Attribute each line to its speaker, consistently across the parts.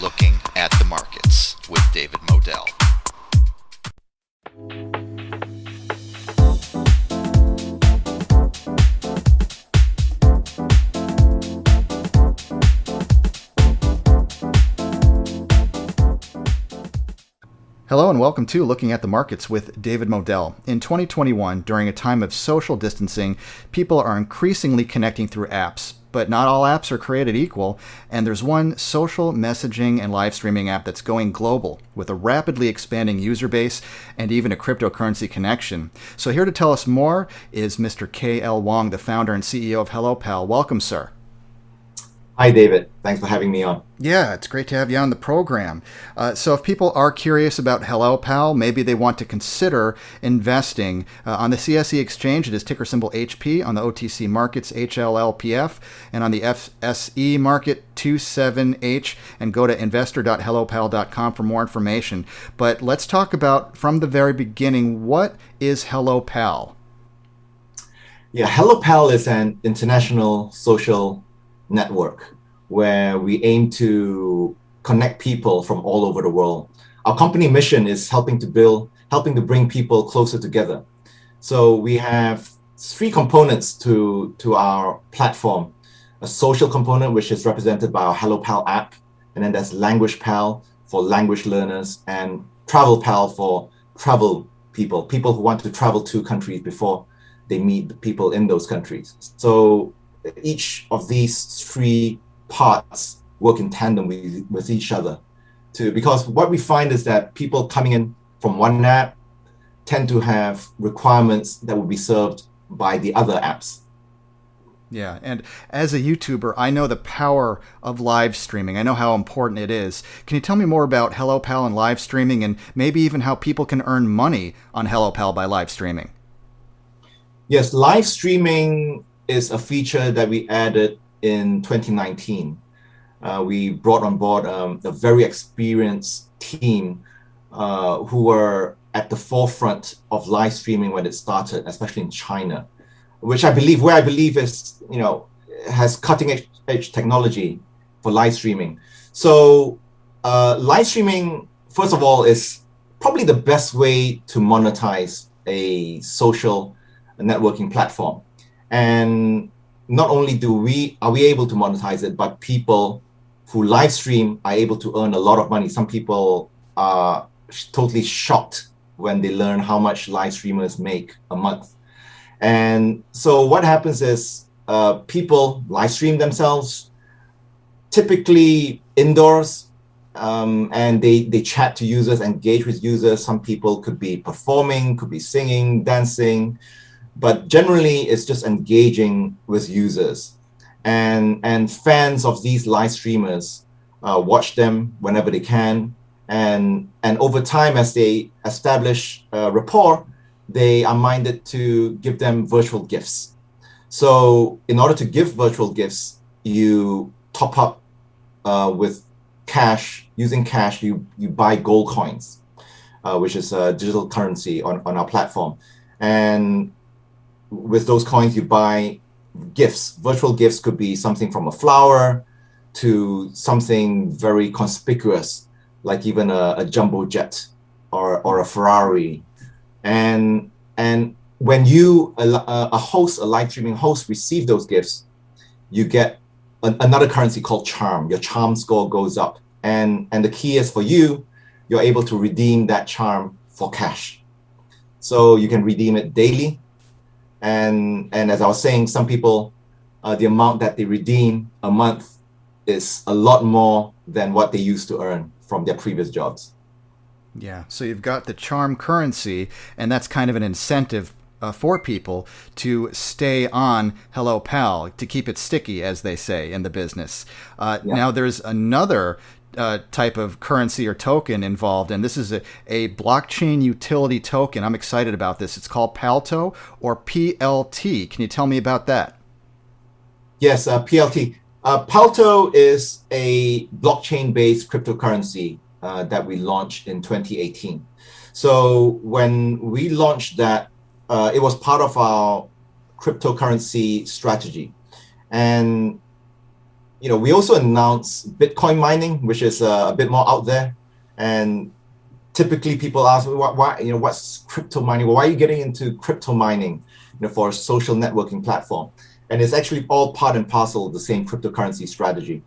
Speaker 1: Looking at the Markets with David Modell.
Speaker 2: Hello and welcome to Looking at the Markets with David Modell. In 2021, during a time of social distancing, people are increasingly connecting through apps. But not all apps are created equal, and there's one social messaging and live streaming app that's going global with a rapidly expanding user base and even a cryptocurrency connection. So here to tell us more is Mr. K.L. Wong, the founder and CEO of HelloPal. Welcome, sir.
Speaker 3: Hi, David. Thanks for having me on.
Speaker 2: Yeah, it's great to have you on the program. So if people are curious about HelloPal, maybe they want to consider investing on the CSE exchange. It is ticker symbol HP, on the OTC markets HLLPF, and on the FSE market 27H, and go to investor.hellopal.com for more information. But let's talk about, from the very beginning, what is HelloPal?
Speaker 3: Yeah, HelloPal is an international social network where we aim to connect people from all over the world. Our company mission is helping to bring people closer together. So we have three components to our platform: a social component, which is represented by our HelloPal app, and then there's Language Pal for language learners, and Travel Pal for travel people who want to travel to countries before they meet the people in those countries. So each of these three parts work in tandem with each other, because what we find is that people coming in from one app tend to have requirements that will be served by the other apps.
Speaker 2: Yeah, and as a YouTuber, I know the power of live streaming. I know how important it is. Can you tell me more about HelloPal and live streaming, and maybe even how people can earn money on HelloPal by live streaming?
Speaker 3: Yes, live streaming is a feature that we added in 2019. We brought on board a very experienced team who were at the forefront of live streaming when it started, especially in China, where I believe is, has cutting edge technology for live streaming. So live streaming, first of all, is probably the best way to monetize a social networking platform. And not only are we able to monetize it, but people who live stream are able to earn a lot of money. Some people are totally shocked when they learn how much live streamers make a month. And so what happens is people live stream themselves, typically indoors, and they chat to users, engage with users. Some people could be performing, could be singing, dancing, but generally it's just engaging with users. And fans of these live streamers watch them whenever they can. And over time, as they establish rapport, they are minded to give them virtual gifts. So in order to give virtual gifts, you top up with cash. Using cash, you buy gold coins, which is a digital currency on our platform. And with those coins, you buy gifts. Virtual gifts could be something from a flower to something very conspicuous, like even a jumbo jet or a Ferrari. And when you, a live streaming host, receive those gifts, you get another currency called charm. Your charm score goes up. And the key is, for you're able to redeem that charm for cash. So you can redeem it daily. And as I was saying, some people, the amount that they redeem a month is a lot more than what they used to earn from their previous jobs.
Speaker 2: Yeah, so you've got the charm currency, and that's kind of an incentive for people to stay on HelloPal, to keep it sticky, as they say in the business. Now, there's another type of currency or token involved, and this is a blockchain utility token. I'm excited about this. It's called Palto, or PLT. Can you tell me about that?
Speaker 3: Yes, PLT. Palto is a blockchain-based cryptocurrency that we launched in 2018. So when we launched that, it was part of our cryptocurrency strategy. And we also announced Bitcoin mining, which is a bit more out there. And typically people ask, why, what's crypto mining? Well, why are you getting into crypto mining, for a social networking platform? And it's actually all part and parcel of the same cryptocurrency strategy.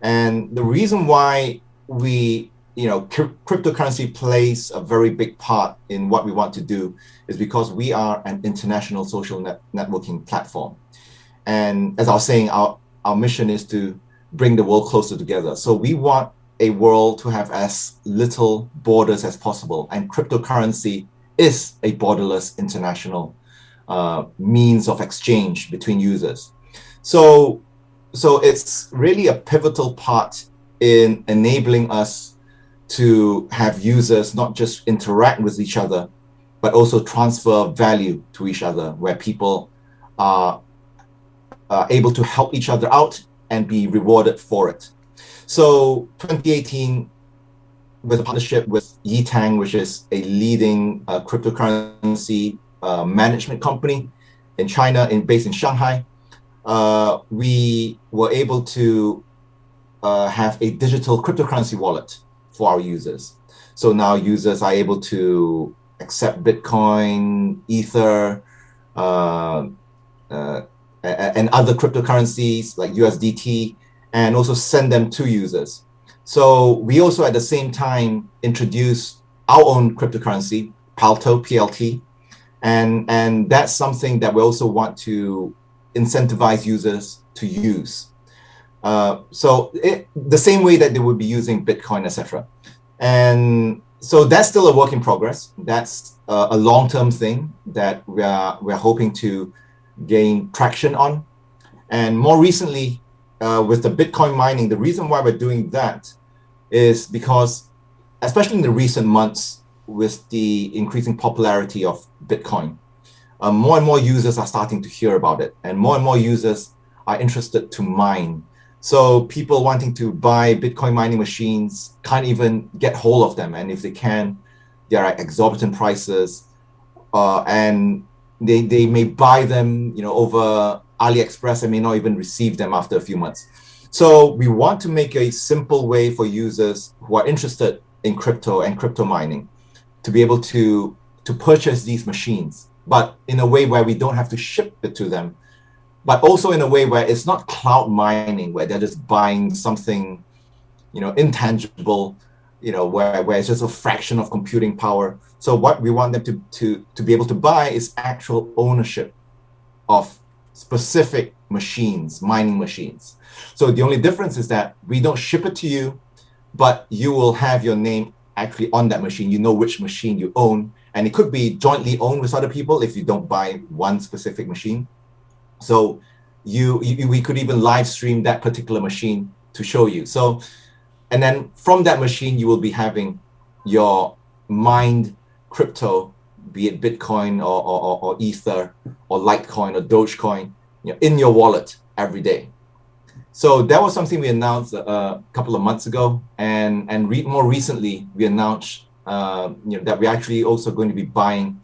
Speaker 3: And the reason why cryptocurrency plays a very big part in what we want to do is because we are an international social networking platform. And as I was saying, our mission is to bring the world closer together. So we want a world to have as little borders as possible. And cryptocurrency is a borderless international means of exchange between users. So it's really a pivotal part in enabling us to have users not just interact with each other, but also transfer value to each other, where people are able to help each other out and be rewarded for it. So 2018, with a partnership with Yitang, which is a leading cryptocurrency management company in China, based in Shanghai, we were able to have a digital cryptocurrency wallet for our users. So now users are able to accept Bitcoin, Ether, and other cryptocurrencies like USDT, and also send them to users. So we also at the same time introduce our own cryptocurrency, Palto, PLT, and that's something that we also want to incentivize users to use. So the same way that they would be using Bitcoin, etc. And so that's still a work in progress. That's a long-term thing that we're hoping to gain traction on. And more recently, with the Bitcoin mining, the reason why we're doing that is because, especially in the recent months, with the increasing popularity of Bitcoin, more and more users are starting to hear about it, and more users are interested to mine. So people wanting to buy Bitcoin mining machines can't even get hold of them, and if they can, they are at exorbitant prices, and they may buy them, over AliExpress and may not even receive them after a few months. So we want to make a simple way for users who are interested in crypto and crypto mining to be able to purchase these machines, but in a way where we don't have to ship it to them, but also in a way where it's not cloud mining, where they're just buying something, intangible, where it's just a fraction of computing power. So what we want them to be able to buy is actual ownership of specific machines, mining machines. So the only difference is that we don't ship it to you, but you will have your name actually on that machine. You know which machine you own, and it could be jointly owned with other people if you don't buy one specific machine. So we could even live stream that particular machine to show you. So, and then from that machine, you will be having your mined crypto, be it Bitcoin or Ether or Litecoin or Dogecoin, in your wallet every day. So that was something we announced a couple of months ago, and more recently we announced that we're actually also going to be buying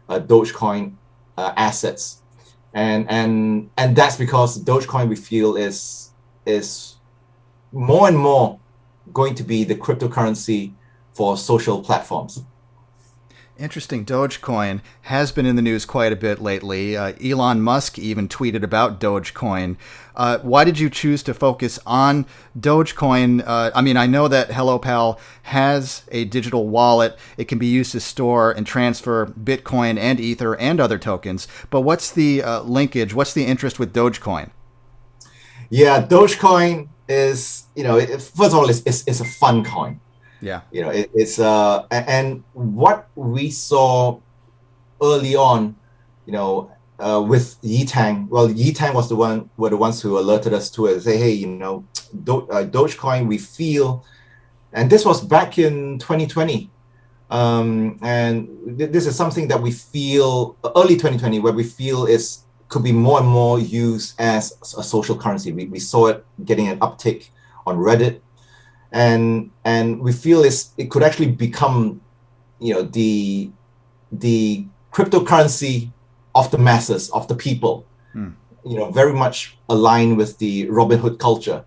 Speaker 3: Dogecoin assets, and that's because Dogecoin we feel is more and more going to be the cryptocurrency for social platforms.
Speaker 2: Interesting. Dogecoin has been in the news quite a bit lately. Elon Musk even tweeted about Dogecoin. Why did you choose to focus on Dogecoin? I know that HelloPal has a digital wallet. It can be used to store and transfer Bitcoin and Ether and other tokens. But what's the linkage? What's the interest with Dogecoin?
Speaker 3: Yeah, Dogecoin is, first of all, it's a fun coin.
Speaker 2: Yeah.
Speaker 3: It's and what we saw early on, with Yitang. Well, Yitang were the ones who alerted us to it. Say, hey, Dogecoin, we feel, and this was back in 2020, and this is something that we feel early 2020, where we feel could be more and more used as a social currency. We saw it getting an uptick on Reddit. And we feel it could actually become, the cryptocurrency of the masses, of the people, very much aligned with the Robin Hood culture.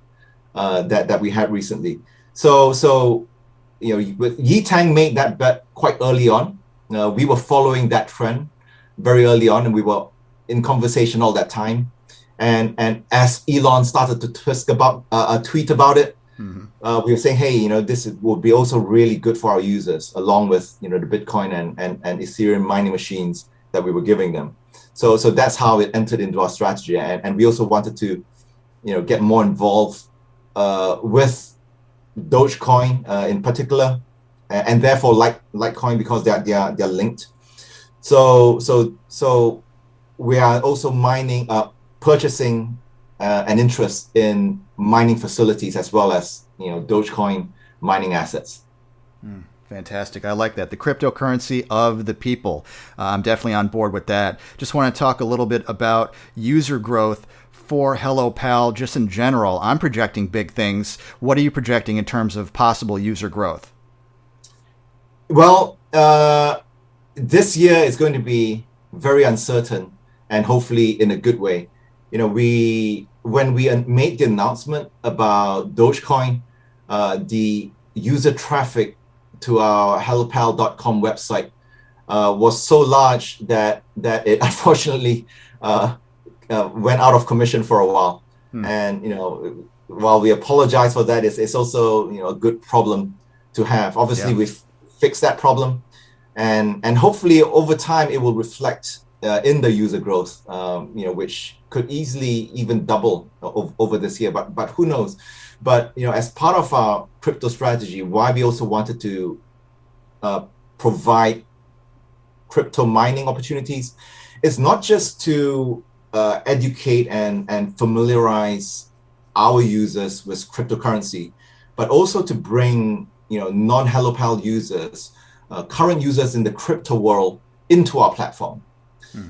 Speaker 3: that we had recently. So with Yi Tang made that bet quite early on. We were following that trend very early on, and we were in conversation all that time. And as Elon started to tweet about it, we were saying, hey, this would be also really good for our users, along with the Bitcoin and Ethereum mining machines that we were giving them. So that's how it entered into our strategy, and we also wanted to get more involved with Dogecoin in particular, and therefore Litecoin, because they're linked. So we are also purchasing an interest in mining facilities as well as Dogecoin mining assets.
Speaker 2: Fantastic. I like that. The cryptocurrency of the people. I'm definitely on board with that. Just want to talk a little bit about user growth for Hello Pal, just in general. I'm projecting big things. What are you projecting in terms of possible user growth?
Speaker 3: Well, this year is going to be very uncertain, and hopefully in a good way. When we made the announcement about Dogecoin, the user traffic to our hellopal.com website was so large that it unfortunately went out of commission for a while. And while we apologize for that, it's also a good problem to have. Obviously, we've fixed that problem, and hopefully over time it will reflect in the user growth, which could easily even double over this year, but who knows. But as part of our crypto strategy, why we also wanted to provide crypto mining opportunities is not just to educate and familiarize our users with cryptocurrency, but also to bring non-HelloPal users, current users in the crypto world, into our platform.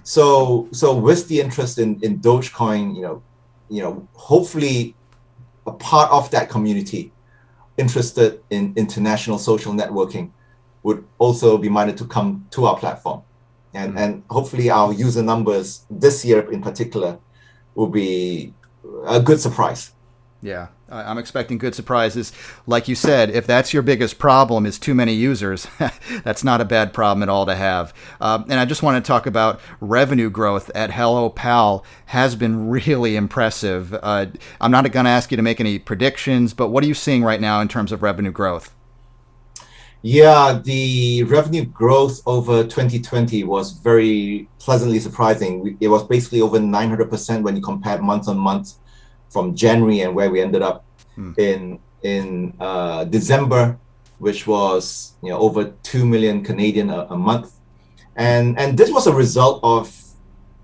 Speaker 3: So with the interest in Dogecoin, hopefully a part of that community interested in international social networking would also be minded to come to our platform. And hopefully our user numbers this year in particular will be a good surprise.
Speaker 2: Yeah, I'm expecting good surprises. Like you said, if that's your biggest problem is too many users, that's not a bad problem at all to have. And I just want to talk about revenue growth at Hello Pal has been really impressive. I'm not going to ask you to make any predictions, but what are you seeing right now in terms of revenue growth?
Speaker 3: Yeah, the revenue growth over 2020 was very pleasantly surprising. It was basically over 900% when you compared month on month from January and where we ended up in December, which was over 2 million Canadian a month. And this was a result of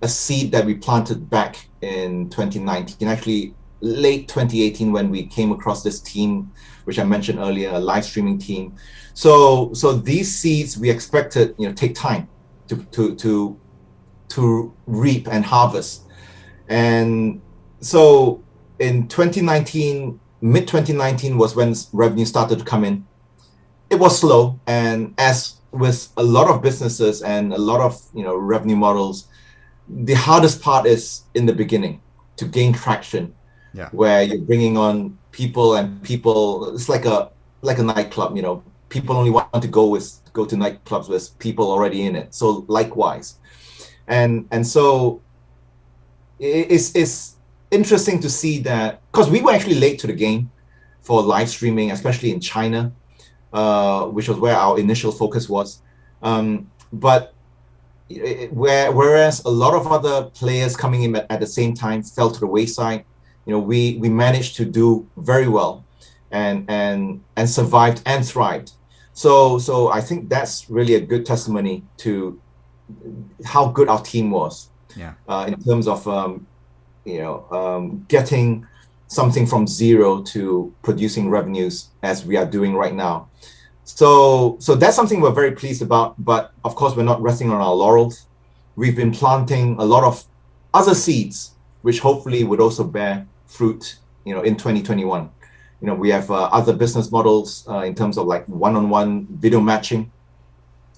Speaker 3: a seed that we planted back in 2019, actually late 2018, when we came across this team, which I mentioned earlier, a live streaming team. So these seeds we expected take time to reap and harvest. And so in 2019, mid 2019 was when revenue started to come in. It was slow, and as with a lot of businesses and a lot of revenue models, the hardest part is in the beginning to gain traction. Where you're bringing on people, and people, it's like a nightclub. People only want to go to nightclubs with people already in it. So likewise, and so it's interesting to see that, because we were actually late to the game for live streaming, especially in China, which was where our initial focus was. But whereas a lot of other players coming in at the same time fell to the wayside, we managed to do very well and survived and thrived. So I think that's really a good testimony to how good our team was. In terms of getting something from zero to producing revenues as we are doing right now. So that's something we're very pleased about. But of course, we're not resting on our laurels. We've been planting a lot of other seeds, which hopefully would also bear fruit, in 2021. We have other business models in terms of like one-on-one video matching,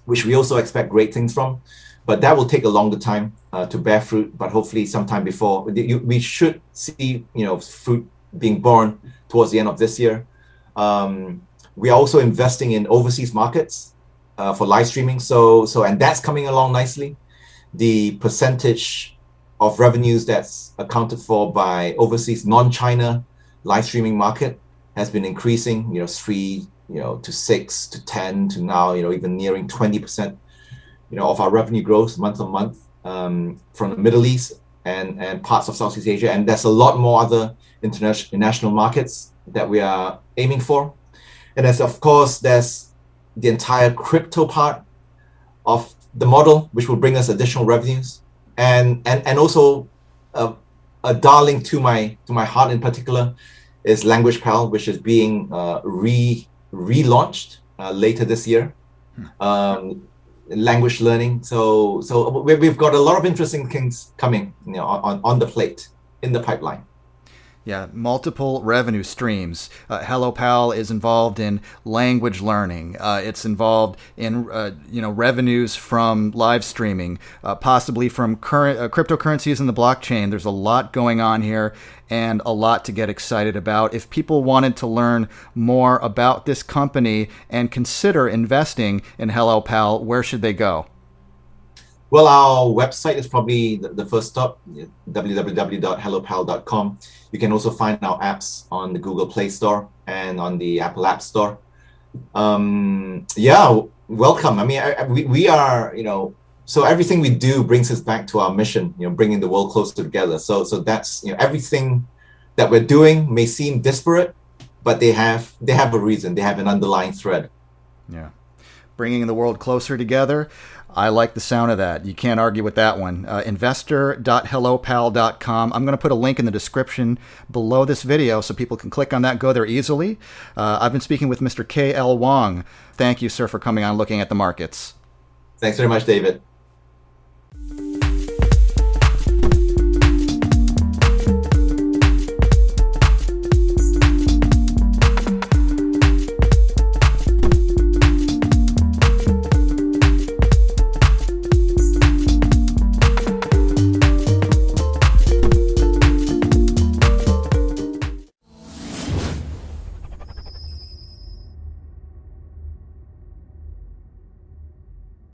Speaker 3: which we also expect great things from. But that will take a longer time to bear fruit. But hopefully, sometime before we should see, fruit being born towards the end of this year. We are also investing in overseas markets for live streaming. And that's coming along nicely. The percentage of revenues that's accounted for by overseas non-China live streaming market has been increasing, 3, to 6 to 10 to now, even nearing 20%, of our revenue growth month on month from the Middle East and parts of Southeast Asia. And there's a lot more other international markets that we are aiming for. And of course, there's the entire crypto part of the model, which will bring us additional revenues. And also a darling to my heart in particular is Language Pal, which is being relaunched later this year. Language learning. So we've got a lot of interesting things coming, on the plate, in the pipeline.
Speaker 2: Yeah, multiple revenue streams. HelloPal is involved in language learning. It's involved in revenues from live streaming, possibly from current cryptocurrencies in the blockchain. There's a lot going on here and a lot to get excited about. If people wanted to learn more about this company and consider investing in HelloPal, where should they go?
Speaker 3: Well, our website is probably the first stop, www.hellopal.com. You can also find our apps on the Google Play Store and on the Apple App Store. Welcome. I mean, we are, so everything we do brings us back to our mission, bringing the world closer together. So that's, everything that we're doing may seem disparate, but they have a reason. They have an underlying thread.
Speaker 2: Yeah. Bringing the world closer together. I like the sound of that. You can't argue with that one. Investor.hellopal.com. I'm going to put a link in the description below this video so people can click on that, go there easily. I've been speaking with Mr. K.L. Wong. Thank you, sir, for coming on Looking at the Markets.
Speaker 3: Thanks very much, David.